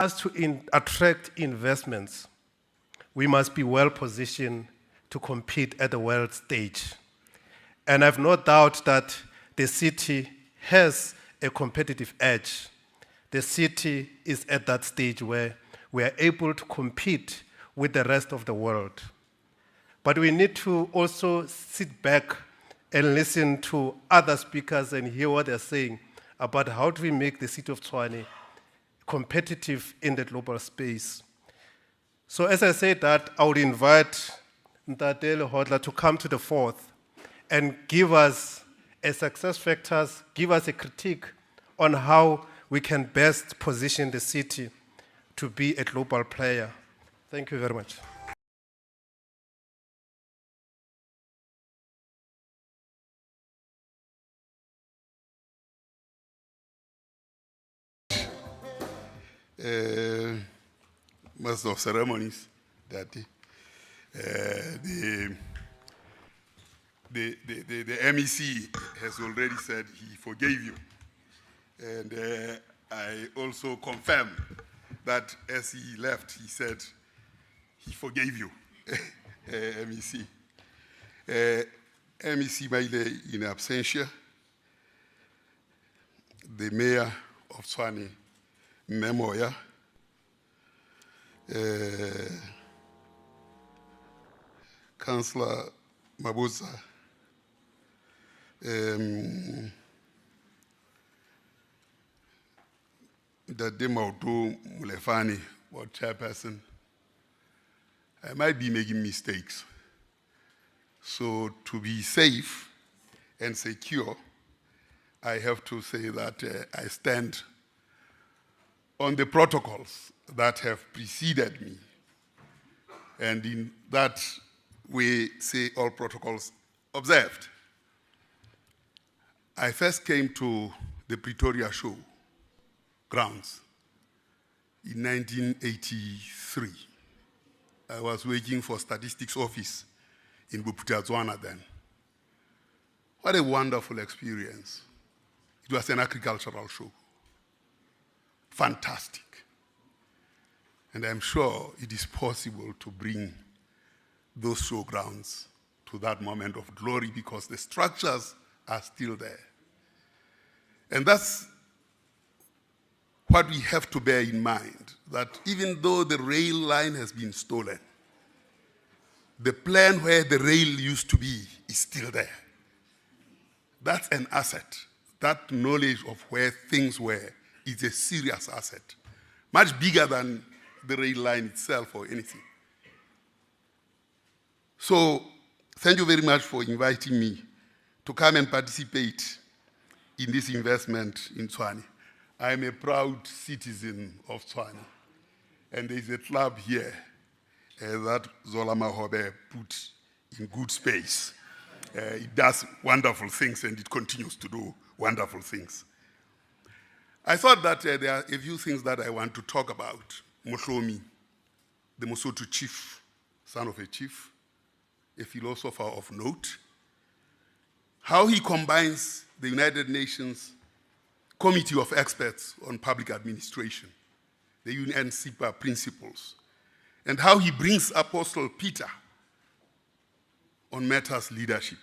us to attract investments, we must be well positioned to compete at the world stage. And I've no doubt that the city has a competitive edge. The city is at that stage where we are able to compete with the rest of the world. But we need to also sit back and listen to other speakers and hear what they're saying about how do we make the city of Tshwane competitive in the global space. So as I said that, I would invite Ntatele Hodla to come to the fourth and give us a success factors, give us a critique on how we can best position the city to be a global player. Thank you very much. Master of Ceremonies, Daddy. The MEC has already said he forgave you. And I also confirm that as he left, he said he forgave you, MEC. MEC Maile in absentia, the mayor of Tshwane, Memoya, Councillor Mabuza, Dade Maudu Mulefani, board chairperson. I might be making mistakes. So to be safe and secure, I have to say that I stand on the protocols that have preceded me. And in that way, say all protocols observed. I first came to the Pretoria show grounds in 1983. I was working for Statistics Office in Bophuthatswana then. What a wonderful experience. It was an agricultural show. Fantastic. And I'm sure it is possible to bring those showgrounds to that moment of glory because the structures are still there. And that's what we have to bear in mind, that even though the rail line has been stolen, the plan where the rail used to be is still there. That's an asset. That knowledge of where things were is a serious asset, much bigger than the rail line itself or anything. So, thank you very much for inviting me to come and participate in this investment in Tshwane. I'm a proud citizen of Tshwane, and there's a club here that Zola Mahobe put in good space. It does wonderful things and it continues to do wonderful things. I thought that there are a few things that I want to talk about. Mohlomi, the Mosotho chief, son of a chief, a philosopher of note, how he combines the United Nations Committee of Experts on Public Administration, the UNCPA principles, and how he brings Apostle Peter on matters leadership.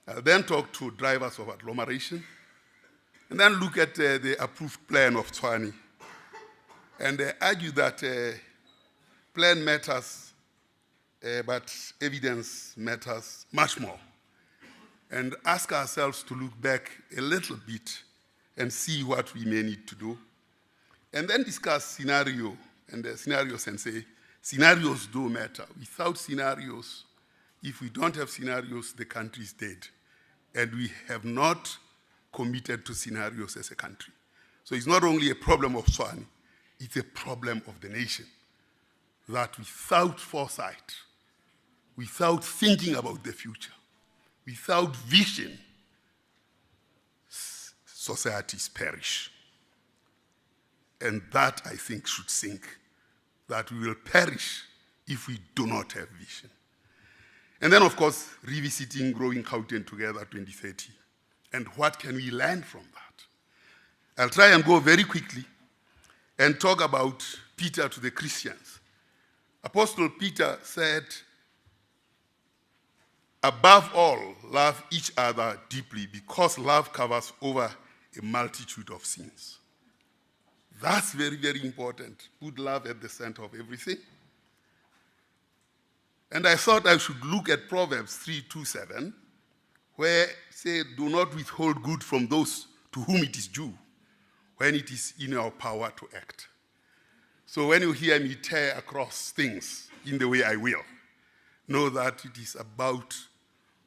I'll then talk to drivers of agglomeration, and then look at the approved plan of Tshwane, and argue that plan matters, but evidence matters much more. And ask ourselves to look back a little bit and see what we may need to do. And then discuss scenario, and scenarios, and say, scenarios do matter. Without scenarios, if we don't have scenarios, the country is dead. And we have not committed to scenarios as a country. So it's not only a problem of Tshwane, it's a problem of the nation. That without foresight, without thinking about the future, without vision, societies perish. And that, I think, should sink, that we will perish if we do not have vision. And then, of course, revisiting Growing Gauteng Together 2030. And what can we learn from that? I'll try and go very quickly and talk about Peter to the Christians. Apostle Peter said, above all, love each other deeply because love covers over a multitude of sins. That's very, very important. Put love at the center of everything. And I thought I should look at Proverbs 3:2-7, where it says, do not withhold good from those to whom it is due, when it is in our power to act. So when you hear me tear across things in the way I will, know that it is about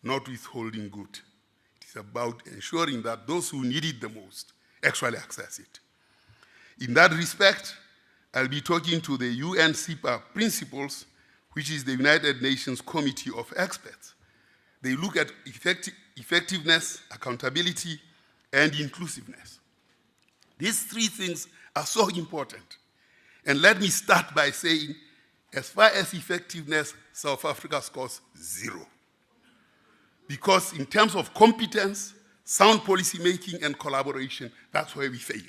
not withholding good. It is about ensuring that those who need it the most actually access it. In that respect, I'll be talking to the UN-CEPA principles, which is the United Nations Committee of Experts. They look at effectiveness, accountability, and inclusiveness. These three things are so important. And let me start by saying, as far as effectiveness, South Africa scores 0. Because in terms of competence, sound policy making, and collaboration, that's where we fail.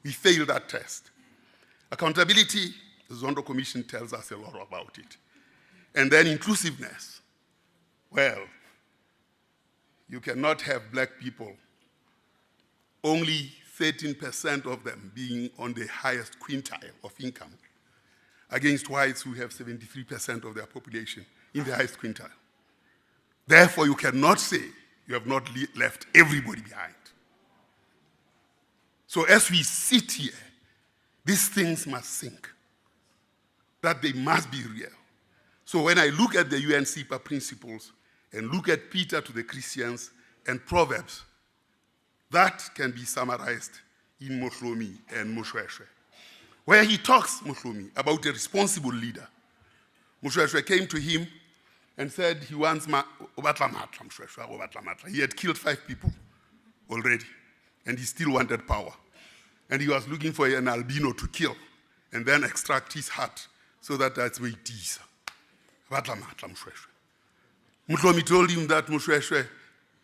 We fail that test. Accountability, the Zondo Commission tells us a lot about it. And then inclusiveness. Well, you cannot have black people, only 13% of them being on the highest quintile of income, against whites who have 73% of their population in the highest quintile. Therefore, you cannot say you have not left everybody behind. So as we sit here, these things must sink, that they must be real. So when I look at the UN-CEPA principles and look at Peter to the Christians and Proverbs, that can be summarized in Mohlomi and Moshweshwe, where he talks, Mohlomi, about a responsible leader. Moshweshwe came to him and said he wants He had killed 5 people already, and he still wanted power. And he was looking for an albino to kill and then extract his heart so that that's where it is. Mohlomi told him that, Moshweshwe,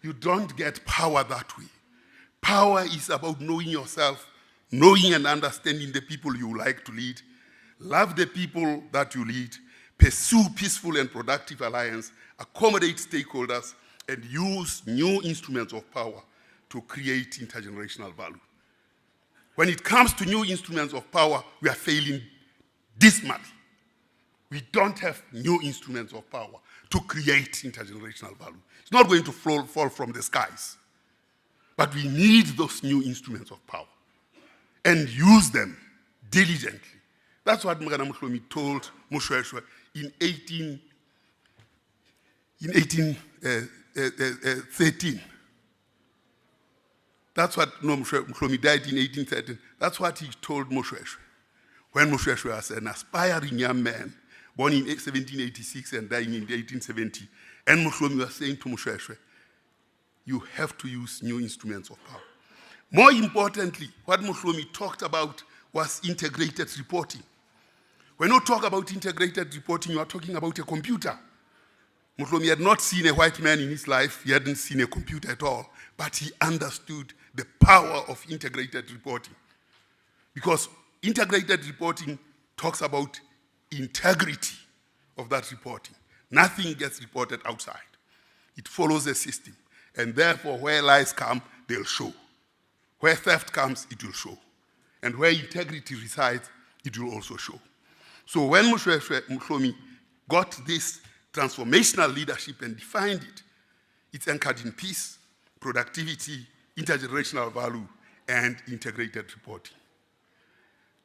you don't get power that way. Power is about knowing yourself, knowing and understanding the people you like to lead, love the people that you lead, pursue peaceful and productive alliance, accommodate stakeholders, and use new instruments of power to create intergenerational value. When it comes to new instruments of power, we are failing dismally. We don't have new instruments of power to create intergenerational value. It's not going to fall from the skies. But we need those new instruments of power and use them diligently. That's what Magana Mohlomi told Moshweshwe in 1813. That's what Mohlomi died in 1813. That's what he told Moshweshwe when Moshweshwe was an aspiring young man, born in 1786 and dying in 1870. And Mohlomi was saying to Moshweshwe, you have to use new instruments of power. More importantly, what Mohlomi talked about was integrated reporting. When you talk about integrated reporting, you are talking about a computer. Mohlomi had not seen a white man in his life. He hadn't seen a computer at all, but he understood the power of integrated reporting. Because integrated reporting talks about integrity of that reporting. Nothing gets reported outside. It follows a system. And therefore, where lies come, they'll show. Where theft comes, it will show. And where integrity resides, it will also show. So when Mohlomi got this transformational leadership and defined it, it's anchored in peace, productivity, intergenerational value, and integrated reporting.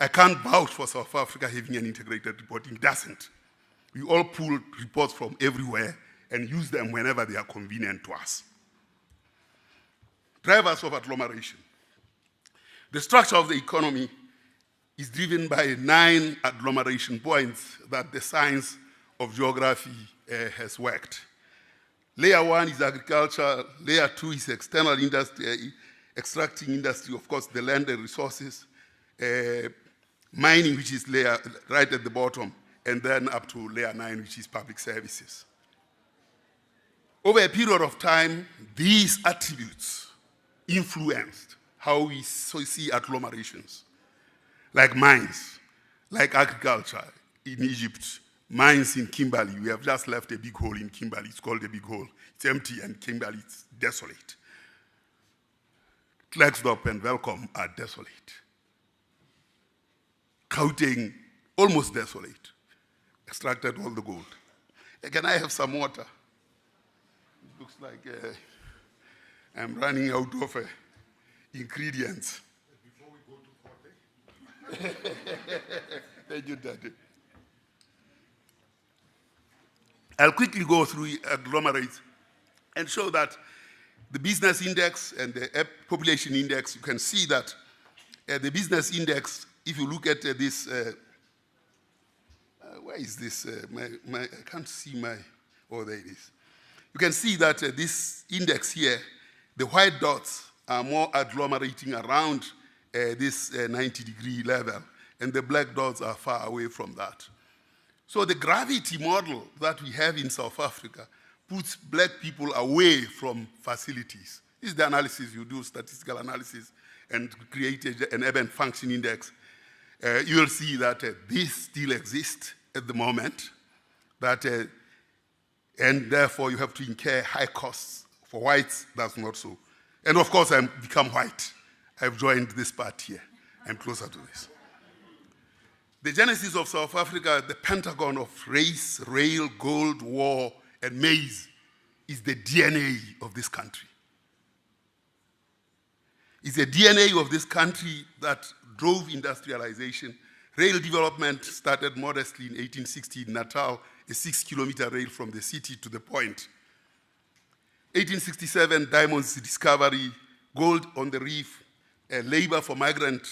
I can't vouch for South Africa having an integrated reporting. It doesn't. We all pull reports from everywhere and use them whenever they are convenient to us. Drivers of agglomeration. The structure of the economy is driven by 9 agglomeration points that the science of geography has worked. Layer 1 is agriculture, layer 2 is external industry, extracting industry, of course, the land and resources, mining, which is layer right at the bottom, and then up to layer 9, which is public services. Over a period of time, these attributes influenced how we see agglomerations. like mines, like agriculture in Egypt, mines in Kimberley. We have just left a big hole in Kimberley. It's called a big hole. It's empty, and Kimberley is desolate. Klerksdorp and Welkom are desolate. Gauteng, almost desolate. Extracted all the gold. Can I have some water? It looks like I'm running out of ingredients. Before we go to Forte. Thank you, Daddy. I'll quickly go through agglomerates and show that the business index and the population index, you can see that the business index, if you look at this, where is this? I can't see oh, there it is. You can see that this index here, the white dots are more agglomerating around this 90-degree level, and the black dots are far away from that. So the gravity model that we have in South Africa puts black people away from facilities. This is the analysis you do, statistical analysis, and create an urban function index. You will see that this still exists at the moment, and therefore you have to incur high costs. For whites, that's not so. And of course, I've become white. I've joined this part here. I'm closer to this. The genesis of South Africa, the pentagon of race, rail, gold, war, and maize, is the DNA of this country. It's the DNA of this country that drove industrialization. Rail development started modestly in 1860 in Natal, a 6-kilometer rail from the city to the point. 1867, diamonds discovery, gold on the reef, labor for migrant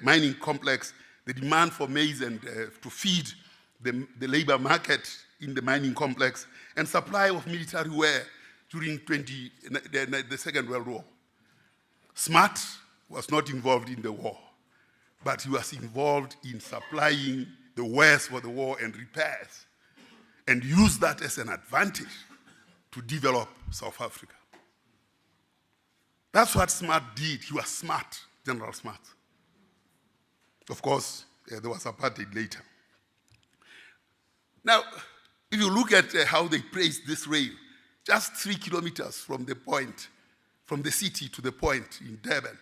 mining complex, the demand for maize and to feed the labor market in the mining complex, and supply of military wear during the Second World War. Smart was not involved in the war, but he was involved in supplying the wares for the war and repairs, and used that as an advantage to develop South Africa. That's what Smart did. He was smart, General Smart. Of course, there was apartheid later. Now, if you look at how they placed this rail, just 3 kilometers from the point, from the city to the point in Durban,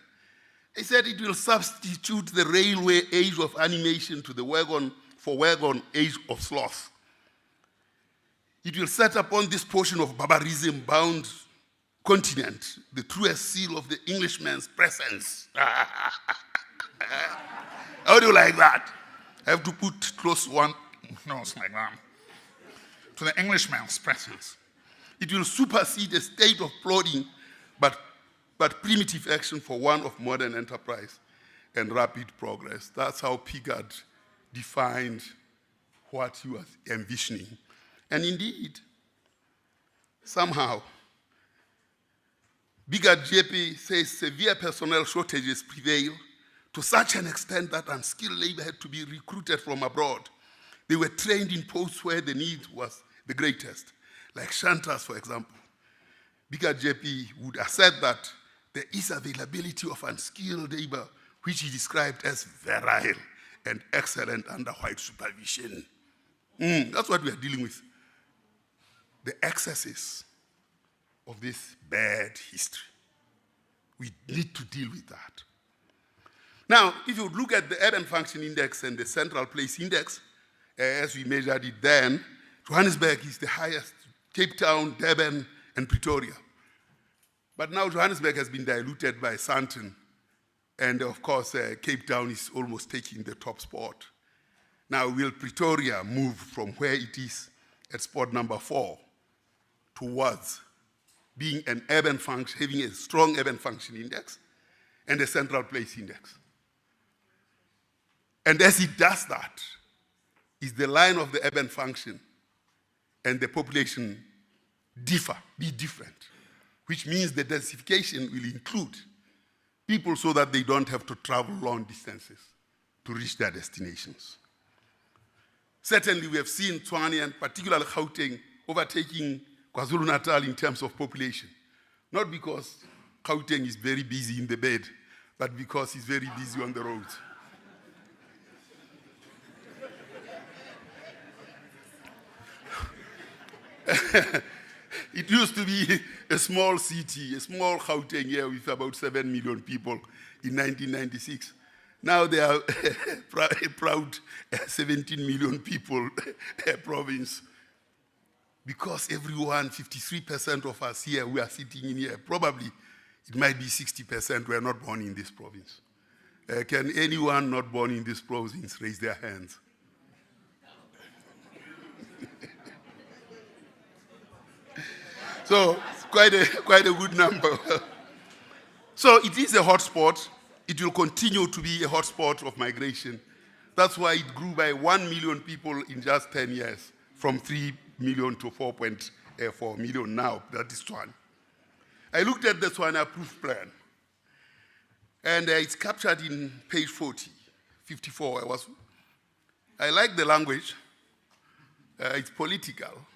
they said it will substitute the railway age of animation to the wagon age of sloth. It will set upon this portion of barbarism-bound continent the truest seal of the Englishman's presence. How do you like that? I have to put close one nose like that. To the Englishman's presence. It will supersede a state of plodding but primitive action for one of modern enterprise and rapid progress. That's how Piggott defined what he was envisioning. And indeed, somehow, Piggott JP says severe personnel shortages prevail to such an extent that unskilled labor had to be recruited from abroad. They were trained in posts where the need was the greatest, like shanters, for example. Piggott JP would assert that there is availability of unskilled labor, which he described as virile and excellent under white supervision. That's what we are dealing with. The excesses of this bad history. We need to deal with that. Now, if you look at the urban function index and the central place index, as we measured it then, Johannesburg is the highest, Cape Town, Durban, and Pretoria. But now Johannesburg has been diluted by Sandton, and of course, Cape Town is almost taking the top spot. Now, will Pretoria move from where it is at spot number 4 towards being an urban function, having a strong urban function index and a central place index? And as it does that, is the line of the urban function and the population be different, which means the densification will include people so that they don't have to travel long distances to reach their destinations. Certainly, we have seen Tshwane and particularly Gauteng overtaking KwaZulu-Natal in terms of population, not because Gauteng is very busy in the bed, but because he's very busy on the roads. It used to be a small city, a small Gauteng here with about 7 million people in 1996. Now they are a proud 17 million people province. Because everyone, 53% of us here, we are sitting in here, probably it might be 60% were not born in this province. Can anyone not born in this province raise their hands? So it's quite a good number. So it is a hotspot. It will continue to be a hotspot of migration. That's why it grew by 1 million people in just 10 years, from 3 million to 4.4 million now. That is Tshwane. I looked at the Tshwane approved plan, and it's captured in page 54. I like the language. It's political.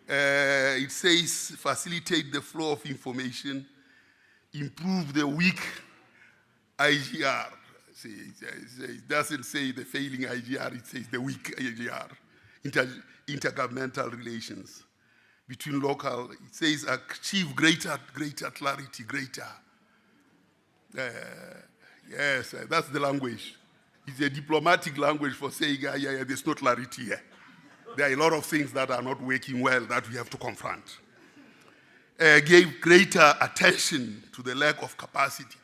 It says facilitate the flow of information, improve the weak IGR. It doesn't say the failing IGR, it says the weak IGR. Intergovernmental relations between local, it says achieve greater clarity, yes, that's the language. It's a diplomatic language for saying, yeah, there's no clarity here. There are a lot of things that are not working well that we have to confront. Gave greater attention to the lack of capacity.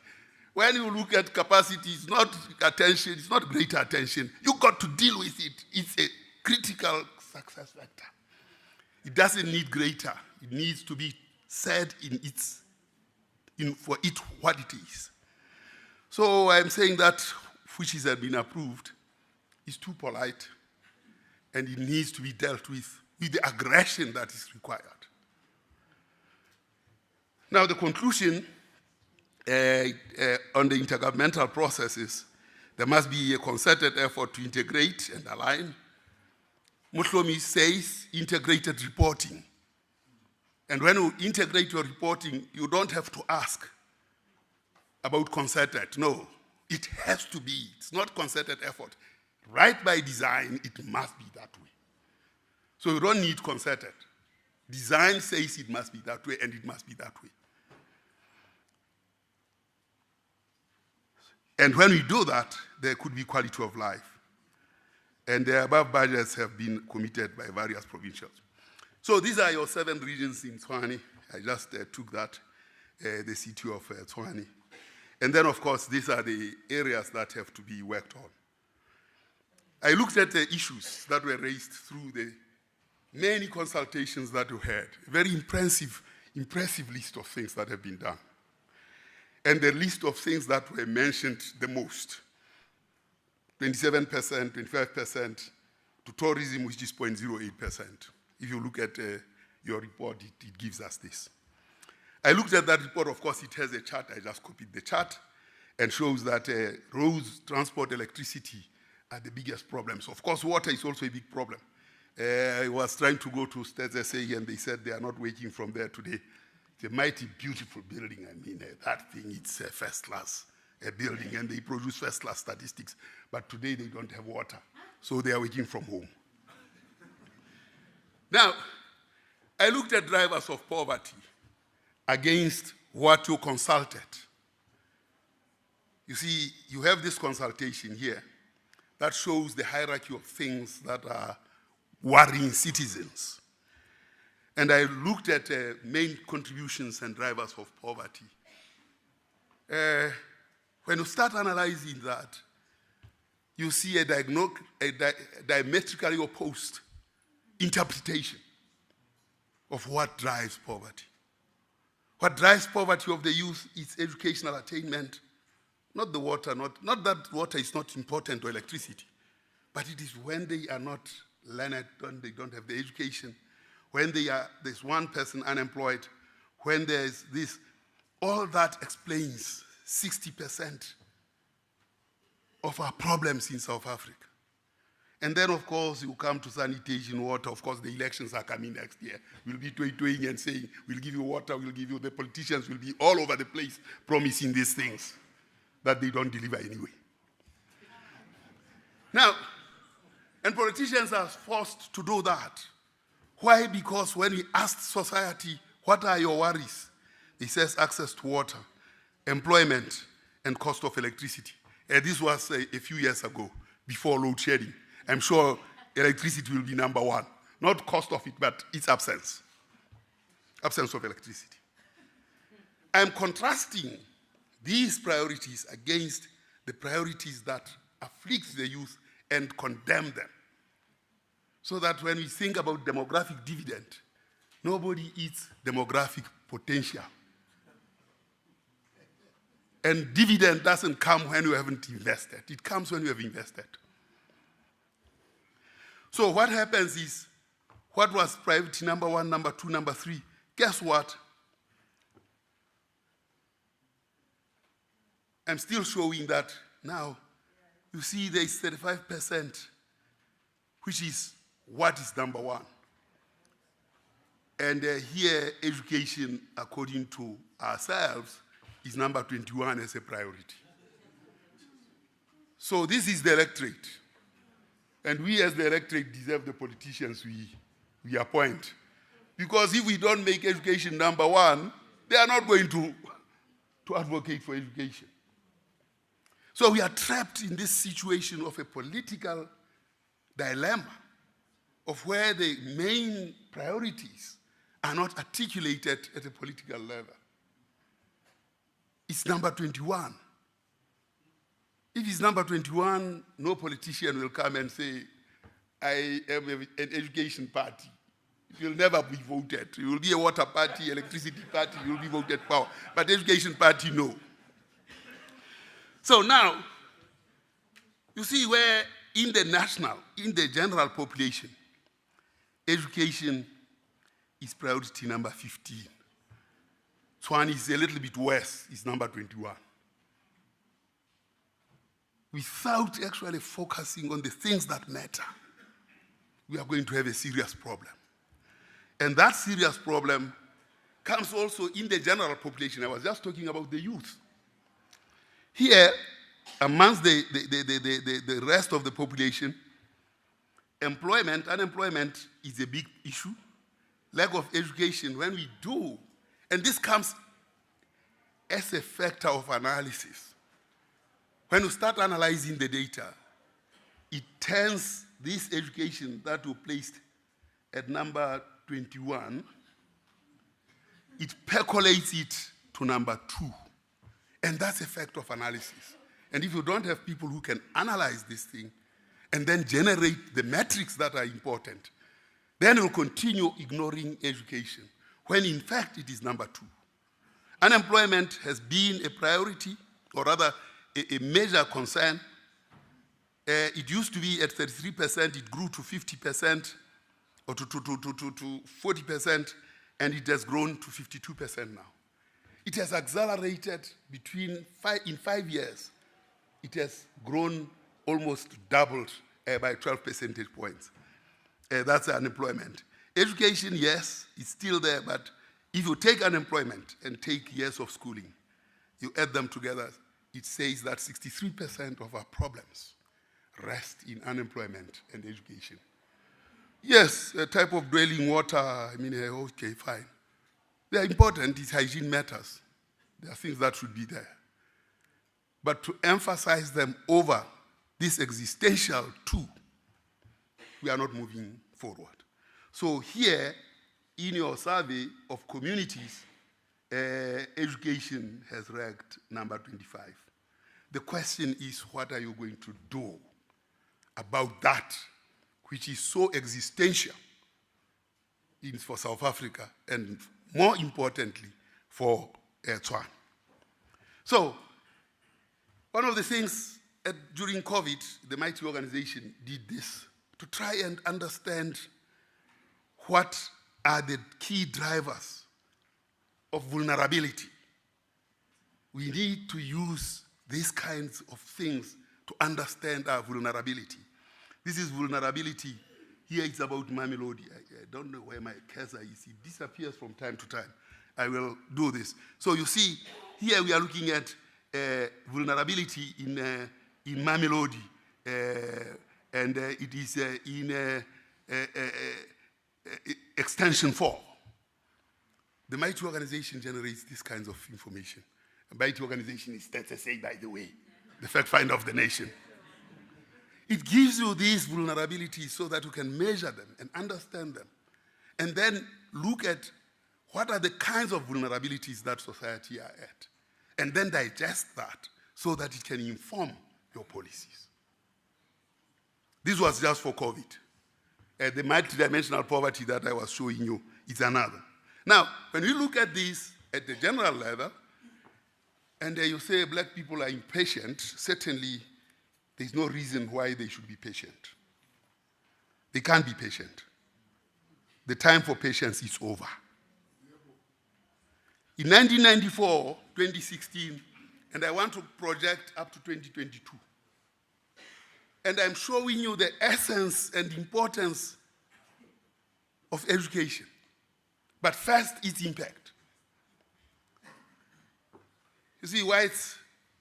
When you look at capacity, it's not attention, it's not greater attention. You got to deal with it. It's a critical success factor. It doesn't need greater. It needs to be said for it what it is. So I'm saying that which has been approved is too polite, and it needs to be dealt with the aggression that is required. Now the conclusion on the intergovernmental processes, there must be a concerted effort to integrate and align. Mutlomi says integrated reporting. And when you integrate your reporting, you don't have to ask about concerted. No, it has to be. It's not concerted effort. Right by design, it must be that way. So you don't need concerted. Design says it must be that way, and it must be that way. And when we do that, there could be quality of life. And the above budgets have been committed by various provincials. So these are your 7 regions in Tshwane. I just took that, the city of Tshwane. And then, of course, these are the areas that have to be worked on. I looked at the issues that were raised through the many consultations that we had. A very impressive list of things that have been done. And the list of things that were mentioned the most. 27%, 25% to tourism, which is 0.08%. If you look at your report, it gives us this. I looked at that report. Of course, it has a chart. I just copied the chart and shows that roads, transport, electricity are the biggest problems. Of course, water is also a big problem. I was trying to go to Stats SA, and they said they are not working from there today. It's a mighty, beautiful building. I mean, that thing, it's a first-class building, and they produce first-class statistics. But today, they don't have water, so they are working from home. Now, I looked at drivers of poverty against what you consulted. You see, you have this consultation here that shows the hierarchy of things that are worrying citizens. And I looked at main contributions and drivers of poverty. When you start analyzing that, you see a diametrically opposed interpretation of what drives poverty. What drives poverty of the youth is educational attainment, not the water, not that water is not important or electricity, but it is when they are not learned, when they don't have the education, when there's one person unemployed, when there's this, all that explains 60% of our problems in South Africa. And then, of course, you come to sanitation, water. Of course, the elections are coming next year. We'll be toying and saying, we'll give you water, we'll give you, the politicians will be all over the place promising these things that they don't deliver anyway. Now, and politicians are forced to do that Why? Because when we asked society, what are your worries? It says access to water, employment, and cost of electricity. This was a few years ago, before load shedding. I'm sure electricity will be number one. Not cost of it, but its absence. Absence of electricity. I'm contrasting these priorities against the priorities that afflict the youth and condemn them. So that when we think about demographic dividend, nobody eats demographic potential. And dividend doesn't come when you haven't invested. It comes when you have invested. So what happens is, what was priority number one, number two, number three? Guess what? I'm still showing that now. You see there is 35%, which is what is number one. And here, education, according to ourselves, is number 21 as a priority. So this is the electorate. And we as the electorate deserve the politicians we appoint. Because if we don't make education number one, they are not going to advocate for education. So we are trapped in this situation of a political dilemma of where the main priorities are not articulated at a political level. It's number 21. If it's number 21, no politician will come and say, I am an education party. It will never be voted. It will be a water party, electricity party, you will be voted power. But education party, no. So now, you see where in the general population, education is priority number 15. Tshwane is a little bit worse, it's number 21. Without actually focusing on the things that matter, we are going to have a serious problem. And that serious problem comes also in the general population. I was just talking about the youth. Here, amongst the rest of the population, unemployment is a big issue. Lack of education, when we do, and this comes as a factor of analysis. When you start analyzing the data, it turns this education that we placed at number 21, it percolates it to number 2. And that's a fact of analysis. And if you don't have people who can analyze this thing and then generate the metrics that are important, then you'll continue ignoring education, when in fact it is number 2. Unemployment has been a priority, or rather a major concern. It used to be at 33%, it grew to 50%, or to 40%, and it has grown to 52% now. It has accelerated in 5 years. It has grown almost doubled by 12 percentage points. That's unemployment. Education, yes, it's still there, but if you take unemployment and take years of schooling, you add them together, it says that 63% of our problems rest in unemployment and education. Yes, a type of dwelling water, okay, fine. They are important, it's hygiene matters. There are things that should be there. But to emphasize them over this existential too, we are not moving forward. So here, in your survey of communities, education has ranked number 25. The question is, what are you going to do about that, which is so existential for South Africa, and more importantly, for Tshwane? So, one of the things during COVID, the Mighty Organization did this, to try and understand what are the key drivers of vulnerability. We need to use these kinds of things to understand our vulnerability. This is vulnerability. Here it's about Mamelodi. I don't know where my cursor is. It disappears from time to time. I will do this. So you see, here we are looking at vulnerability in Mamelodi, and it is Extension 4. The Mighty Organization generates these kinds of information. The Mighty Organization is STSA, by the way, the fact finder of the nation. It gives you these vulnerabilities so that you can measure them and understand them, and then look at what are the kinds of vulnerabilities that society are at, and then digest that so that it can inform your policies. This was just for COVID. The multidimensional poverty that I was showing you is another. Now, when we look at this at the general level, and you say black people are impatient, certainly there's no reason why they should be patient. They can't be patient. The time for patience is over. In 1994, 2016, and I want to project up to 2022, and I'm showing you the essence and importance of education. But first, its impact. You see, whites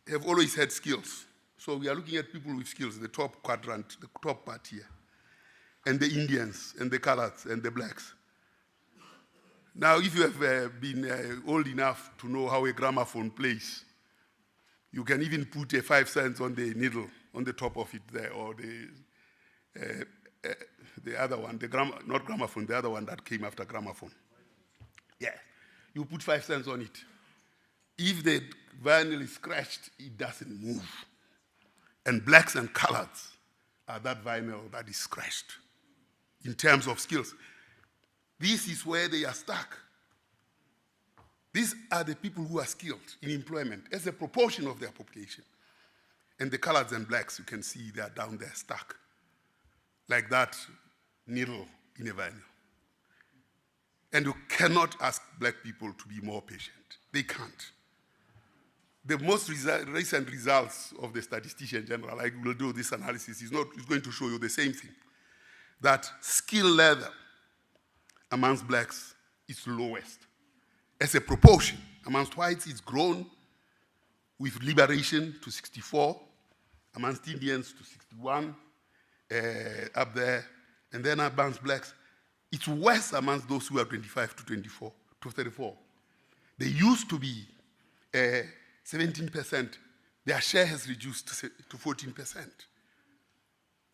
have always had skills. So we are looking at people with skills, the top quadrant, the top part here, and the Indians, and the coloreds, and the blacks. Now, if you have been old enough to know how a gramophone plays, you can even put a 5 cents on the needle on the top of it there, or the other one, not gramophone, the other one that came after gramophone. Yeah, you put 5 cents on it. If the vinyl is scratched, it doesn't move. And blacks and coloreds are that vinyl that is scratched in terms of skills. This is where they are stuck. These are the people who are skilled in employment as a proportion of their population. And the coloreds and blacks, you can see they are down there stuck, like that needle in a vinyl. And you cannot ask black people to be more patient. They can't. The most recent results of the statistician general, I will do this analysis, is going to show you the same thing, that skill level amongst blacks is lowest. As a proportion, amongst whites, it's grown with liberation to 64, amongst Indians to 61, up there, and then amongst blacks, it's worse amongst those who are 25 to 24, to 34. They used to be 17%. Their share has reduced to 14%.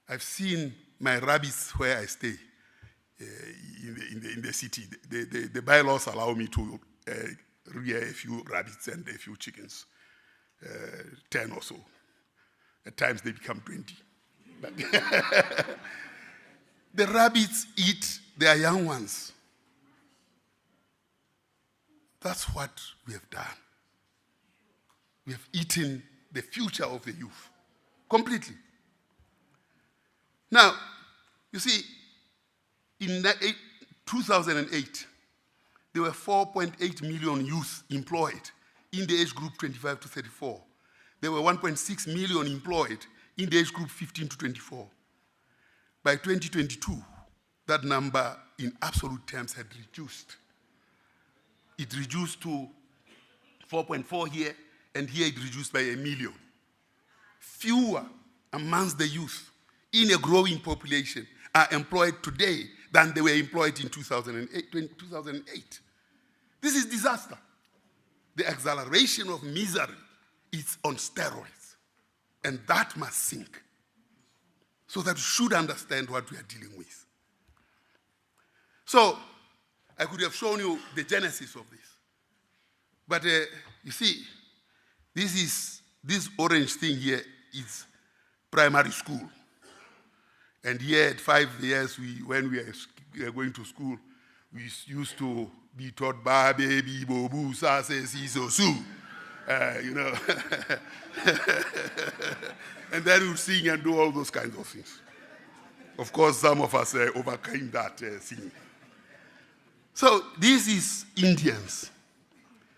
I've seen my rabbits where I stay in the city. The bylaws allow me to rear a few rabbits and a few chickens, 10 or so. At times they become 20. But the rabbits eat their young ones. That's what we have done. We have eaten the future of the youth completely. Now, you see, in 2008, there were 4.8 million youth employed in the age group 25 to 34. There were 1.6 million employed in the age group 15 to 24. By 2022, that number in absolute terms had reduced. It reduced to 4.4 here, and here it reduced by 1 million. Fewer amongst the youth in a growing population are employed today than they were employed in 2008. This is disaster. The acceleration of misery is on steroids, and that must sink so that we should understand what we are dealing with. So, I could have shown you the genesis of this. But you see, this orange thing here is primary school. And here at 5 years, when we are going to school, we used to be taught ba, baby, bobu, sa, se, si, so, su. You know. And then we sing and do all those kinds of things. Of course, some of us overcame that singing. So this is Indians.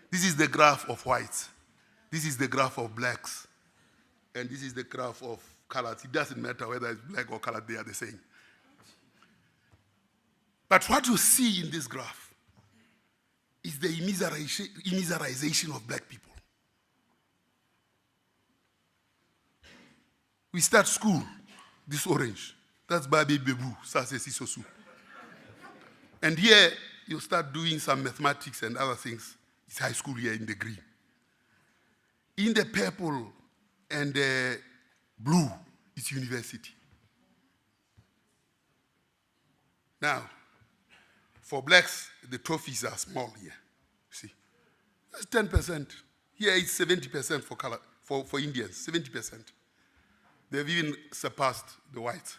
This is the graph of whites. This is the graph of blacks. And this is the graph of colors. It doesn't matter whether it's black or colored, they are the same. But what you see in this graph is the immiserization of black people. We start school, this orange. That's Babi Bebu, Sase Sisosu. And here, you start doing some mathematics and other things. It's high school here in the green. In the purple and the blue, it's university. Now, for blacks, the trophies are small here. See, that's 10%. Here it's 70% for color, for Indians, 70%. They've even surpassed the whites.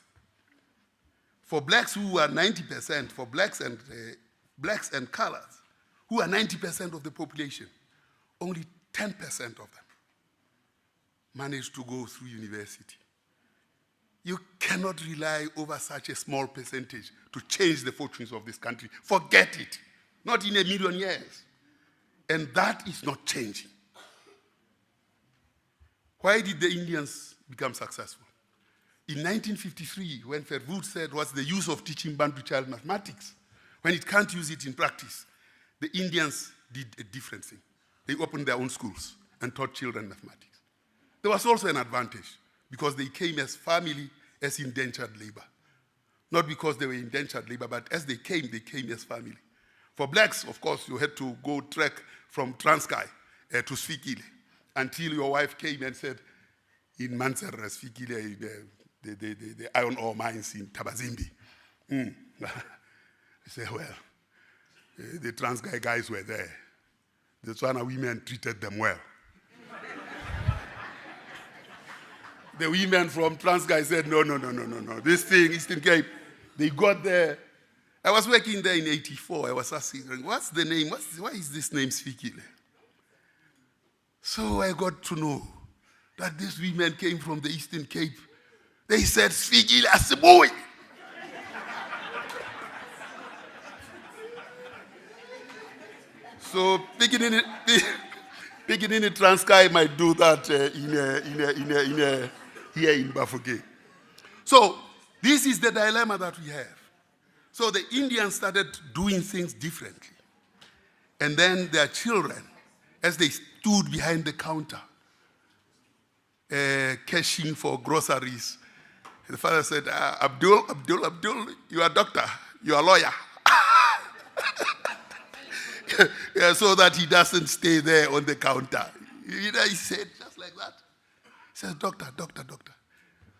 For blacks who are 90%, for blacks and colors, who are 90% of the population, only 10% of them managed to go through university. You cannot rely over such a small percentage to change the fortunes of this country. Forget it. Not in a million years. And that is not changing. Why did the Indians become successful? In 1953, when Verwoerd said, what's the use of teaching Bantu child mathematics when it can't use it in practice? The Indians did a different thing. They opened their own schools and taught children mathematics. There was also an advantage because they came as family, as indentured labor. Not because they were indentured labor, but as they came as family. For blacks, of course, you had to go trek from Transkei to Sfikile until your wife came and said, in Mansur, Sfikile, the iron ore mines in Tabazimbi. I said, well, the Transkei guys were there. The Tswana women treated them well. The women from Transkei said, no. This thing, Eastern Cape, they got there. I was working there in 84. I was asking, what's the name? Why is this name Sfikile? So I got to know that these women came from the Eastern Cape. They said, Sfikile Asiboy. So beginning in Transkei might do that here in Bafokeng. So this is the dilemma that we have. So the Indians started doing things differently. And then their children, as they stood behind the counter, cashing for groceries, the father said, Abdul, you are a doctor, you are a lawyer. Yeah, so that he doesn't stay there on the counter. He said just like that. He says, doctor.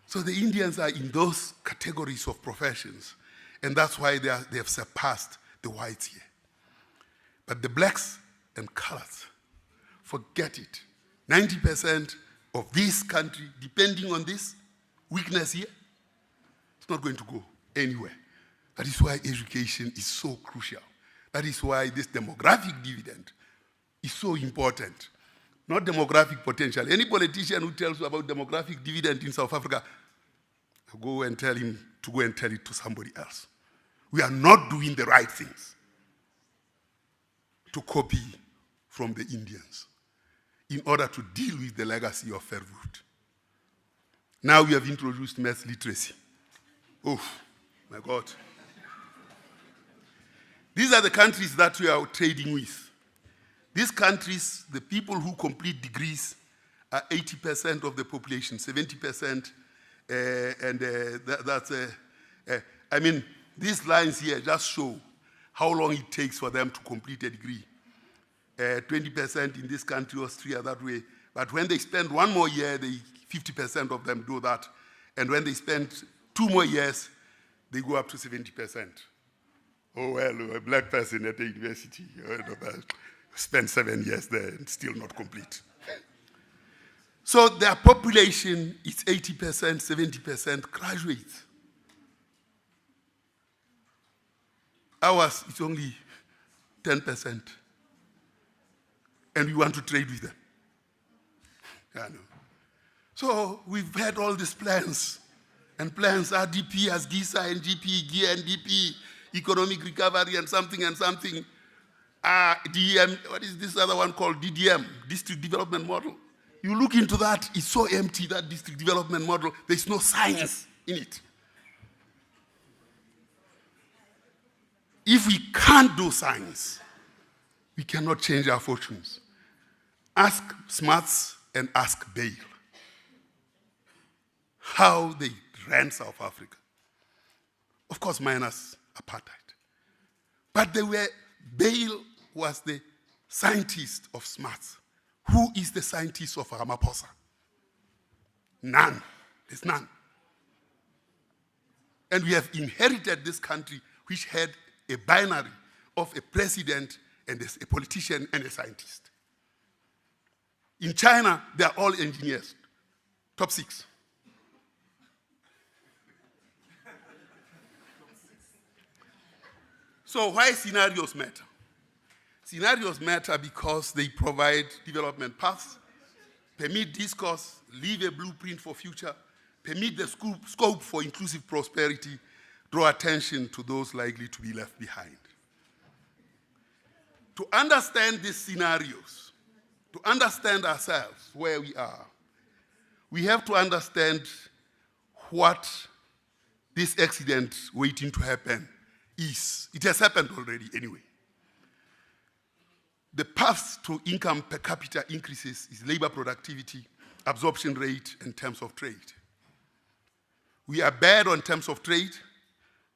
So the Indians are in those categories of professions, and that's why they have surpassed the whites here. But the blacks and colors, forget it. 90% of this country, depending on this weakness here, it's not going to go anywhere. That is why education is so crucial. That is why this demographic dividend is so important. Not demographic potential. Any politician who tells you about demographic dividend in South Africa, go and tell him to go and tell it to somebody else. We are not doing the right things to copy from the Indians in order to deal with the legacy of Verwoerd. Now we have introduced math literacy. Oh, my God. These are the countries that we are trading with. These countries, the people who complete degrees are 80% of the population, 70%, I mean, these lines here just show how long it takes for them to complete a degree. 20% in this country, Austria, that way. But when they spend one more year, 50% of them do that. And when they spend 2 more years, they go up to 70%. Oh, well, a black person at the university spent 7 years there and still not complete. So their population is 80%, 70% graduates. Ours is only 10%. And we want to trade with them. I know. So we've had all these plans. And plans, RDP, as GISA, NGP, GIA, NDP, economic recovery and something. DEM, what is this other one called? DDM, district development model. You look into that, it's so empty, that district development model. There's no science in it. If we can't do science, we cannot change our fortunes. Ask Smarts and ask Bale how they ran South Africa. Of course, minus apartheid. But Bale was the scientist of smarts. Who is the scientist of Ramaphosa? None. There's none. And we have inherited this country which had a binary of a president and a politician and a scientist. In China, they are all engineers, top 6. So why scenarios matter? Scenarios matter because they provide development paths, permit discourse, leave a blueprint for future, permit the scope for inclusive prosperity, draw attention to those likely to be left behind. To understand these scenarios, to understand ourselves, where we are, we have to understand what this accident waiting to happen is. It has happened already anyway. The path to income per capita increases is labor productivity, absorption rate, and terms of trade. We are bad on terms of trade.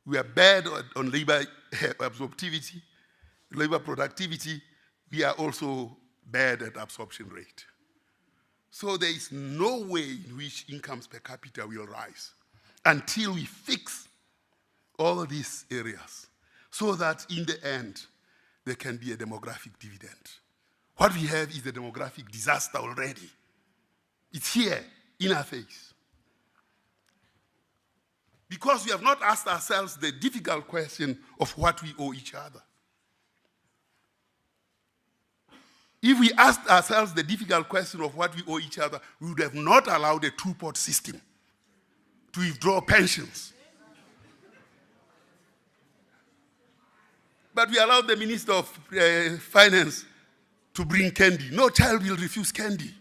We are bad on labor absorptivity, labor productivity. We are also bad at absorption rate. So there is no way in which incomes per capita will rise until we fix all of these areas so that in the end, there can be a demographic dividend. What we have is a demographic disaster already. It's here in our face. Because we have not asked ourselves the difficult question of what we owe each other. If we asked ourselves the difficult question of what we owe each other, we would have not allowed a two-pot system to withdraw pensions. But we allowed the Minister of Finance to bring candy. No child will refuse candy.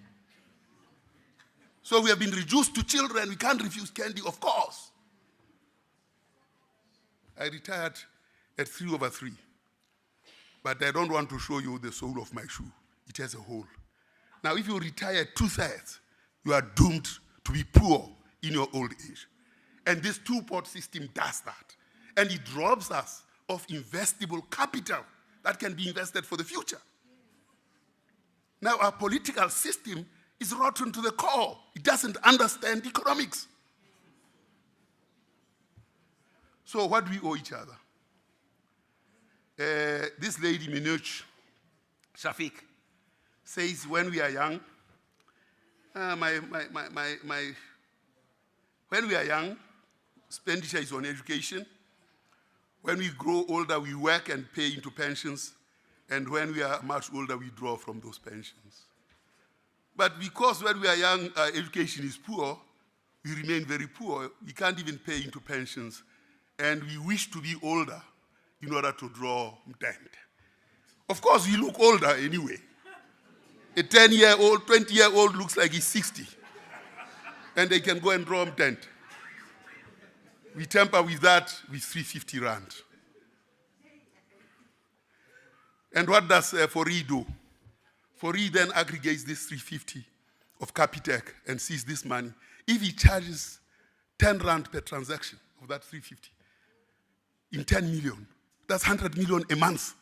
So we have been reduced to children. We can't refuse candy, of course. I retired at 3/3. But I don't want to show you the sole of my shoe. It has a hole. Now, if you retire at 2/3, you are doomed to be poor in your old age. And this two-pot system does that. And it robs us of investable capital that can be invested for the future. Now, our political system is rotten to the core. It doesn't understand economics. So what do we owe each other? This lady, Minouch Shafiq, says when we are young, when we are young, expenditure is on education. When we grow older, we work and pay into pensions. And when we are much older, we draw from those pensions. But because when we are young, our education is poor, we remain very poor. We can't even pay into pensions. And we wish to be older in order to draw mtende. Of course, we look older anyway. A 10-year-old, 20-year-old looks like he's 60. And they can go and draw mtende. We temper with that with 350 rand. And what does Fori do? Fori then aggregates this 350 of Capitec and sees this money. If he charges 10 rand per transaction of that 350, in 10 million, that's 100 million a month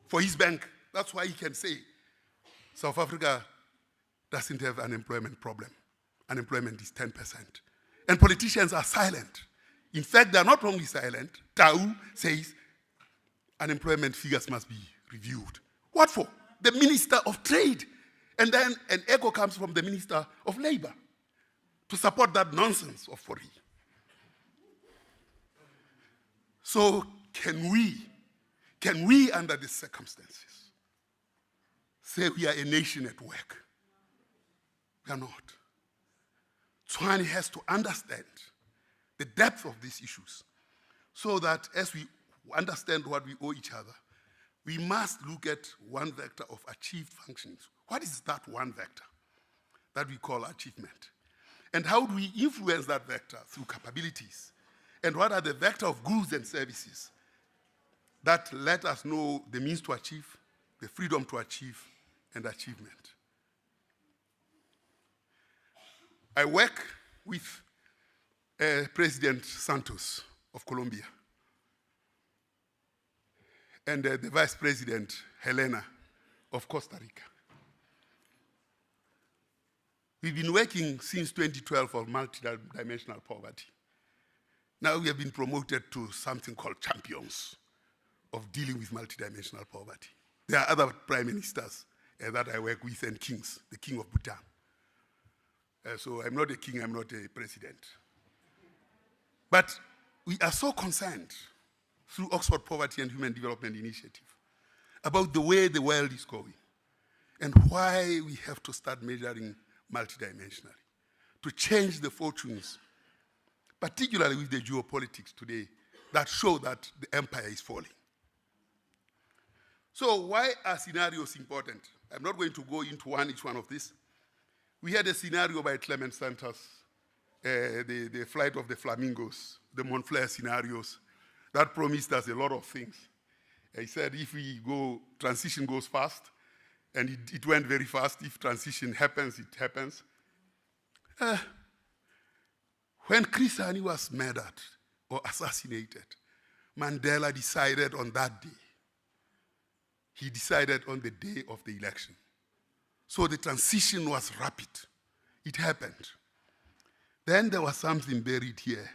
for his bank. That's why he can say South Africa doesn't have an unemployment problem. Unemployment is 10%. And politicians are silent. In fact, they are not only silent. Tau says unemployment figures must be reviewed. What for? The Minister of Trade. And then an echo comes from the Minister of Labor to support that nonsense of Fori. So can we under these circumstances say we are a nation at work? We are not. Tshwane has to understand the depth of these issues so that as we understand what we owe each other, we must look at one vector of achieved functions. What is that one vector that we call achievement? And how do we influence that vector through capabilities? And what are the vector of goods and services that let us know the means to achieve, the freedom to achieve, and achievement? I work with President Santos of Colombia. and the Vice President, Helena, of Costa Rica. We've been working since 2012 on multidimensional poverty. Now we have been promoted to something called champions of dealing with multidimensional poverty. There are other prime ministers that I work with and kings, the king of Bhutan. So I'm not a king, I'm not a president. But we are so concerned through Oxford Poverty and Human Development Initiative about the way the world is going and why we have to start measuring multidimensionally to change the fortunes, particularly with the geopolitics today that show that the empire is falling. So why are scenarios important? I'm not going to go into each one of these. We had a scenario by Clement Santos, the flight of the flamingos, the Montflair scenarios, that promised us a lot of things. He said if we go, transition goes fast, and it went very fast. If transition happens, it happens. When Chris Hani was murdered or assassinated, Mandela decided on that day. He decided on the day of the election. So the transition was rapid. It happened. Then there was something buried here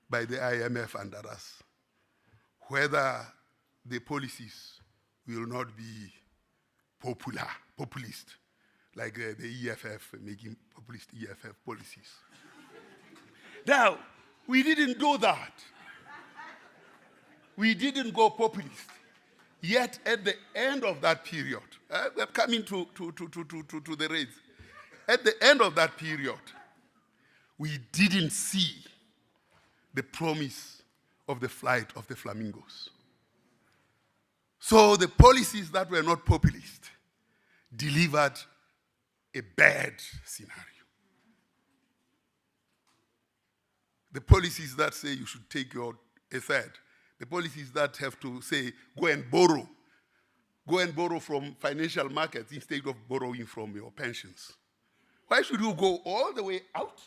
by the IMF and others, whether the policies will not be populist, like the EFF, making populist EFF policies. Now, we didn't do that. We didn't go populist. Yet at the end of that period, we're coming to the race. At the end of that period, we didn't see the promise of the flight of the flamingos. So the policies that were not populist delivered a bad scenario. The policies that say you should take a third, the policies that have to say go and borrow from financial markets instead of borrowing from your pensions. Why should you go all the way out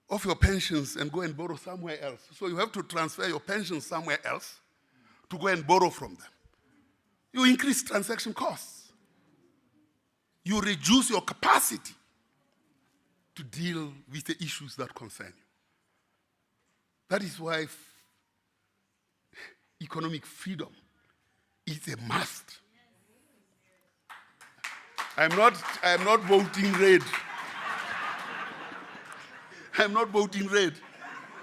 of your pensions and go and borrow somewhere else? So you have to transfer your pensions somewhere else to go and borrow from them. You increase transaction costs. You reduce your capacity to deal with the issues that concern you. That is why economic freedom is a must. I'm not voting red. I'm not voting red,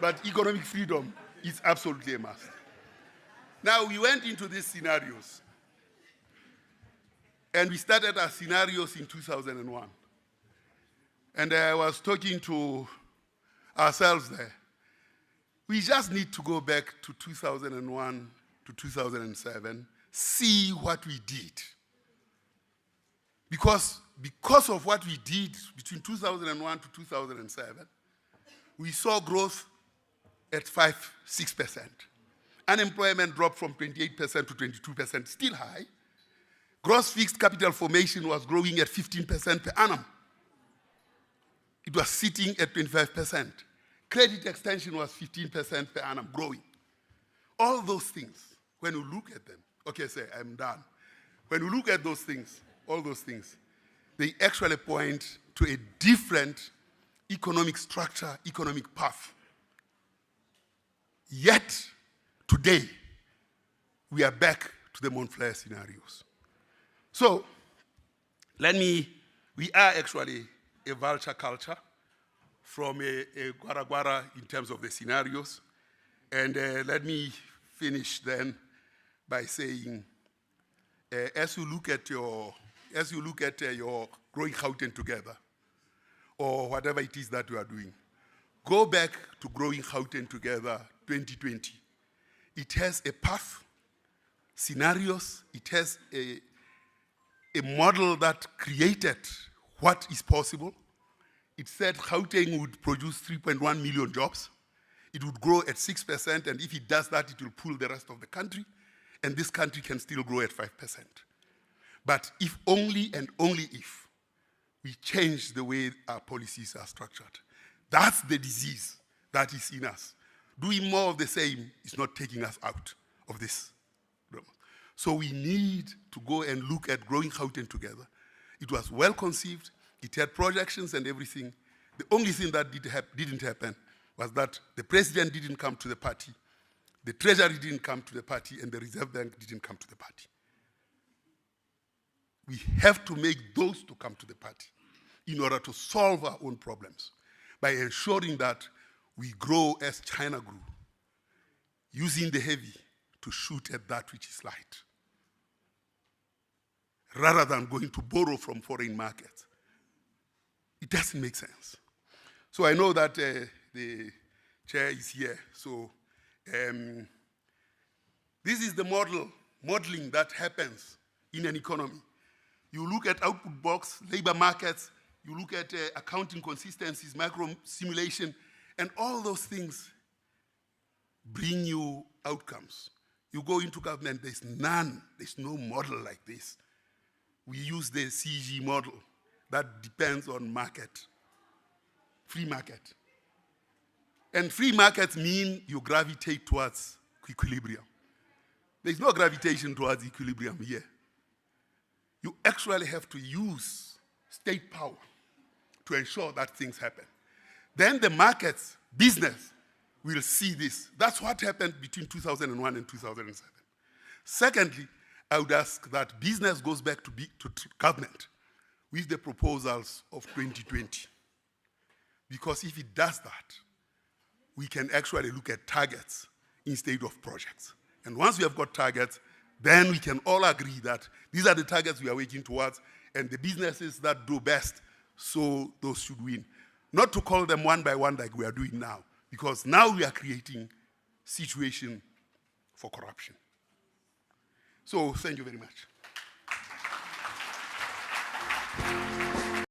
but economic freedom is absolutely a must. Now, we went into these scenarios, and we started our scenarios in 2001. And I was talking to ourselves there. We just need to go back to 2001 to 2007, see what we did. Because of what we did between 2001 to 2007, we saw growth at 5-6%. Unemployment dropped from 28% to 22%, still high. Gross fixed capital formation was growing at 15% per annum. It was sitting at 25%. Credit extension was 15% per annum, growing. All those things, when you look at them, okay, say, I'm done. When you look at those things, all those things, they actually point to a different economic structure, economic path. Yet, today, we are back to the Montflair scenarios. So, we are actually a vulture culture from a guara in terms of the scenarios. And let me finish then by saying, as you look at your Growing Gauteng Together, or whatever it is that you are doing, go back to Growing Gauteng Together 2020. It has a path, scenarios, it has a model that created what is possible. It said Gauteng would produce 3.1 million jobs. It would grow at 6%, and if it does that, it will pull the rest of the country, and this country can still grow at 5%. But if only and only if we change the way our policies are structured. That's the disease that is in us. Doing more of the same is not taking us out of this So we need to go and look at growing Gauteng together. It was well conceived. It had projections and everything. The only thing that didn't happen was that the president didn't come to the party, the treasury didn't come to the party, and the Reserve Bank didn't come to the party. We have to make those to come to the party in order to solve our own problems by ensuring that we grow as China grew, using the heavy to shoot at that which is light, rather than going to borrow from foreign markets. It doesn't make sense. So I know that the chair is here. So this is the modeling that happens in an economy. You look at output box, labor markets, you look at accounting consistencies, macro simulation, and all those things bring you outcomes. You go into government, there's none, there's no model like this. We use the CG model that depends on market, free market. And free markets mean you gravitate towards equilibrium. There's no gravitation towards equilibrium here. You actually have to use state power to ensure that things happen. Then the markets, business, will see this. That's what happened between 2001 and 2007. Secondly, I would ask that business goes back to government with the proposals of 2020. Because if it does that, we can actually look at targets instead of projects. And once we have got targets, then we can all agree that these are the targets we are working towards, and the businesses that do best, so those should win. Not to call them one by one like we are doing now, because now we are creating situation for corruption. So thank you very much.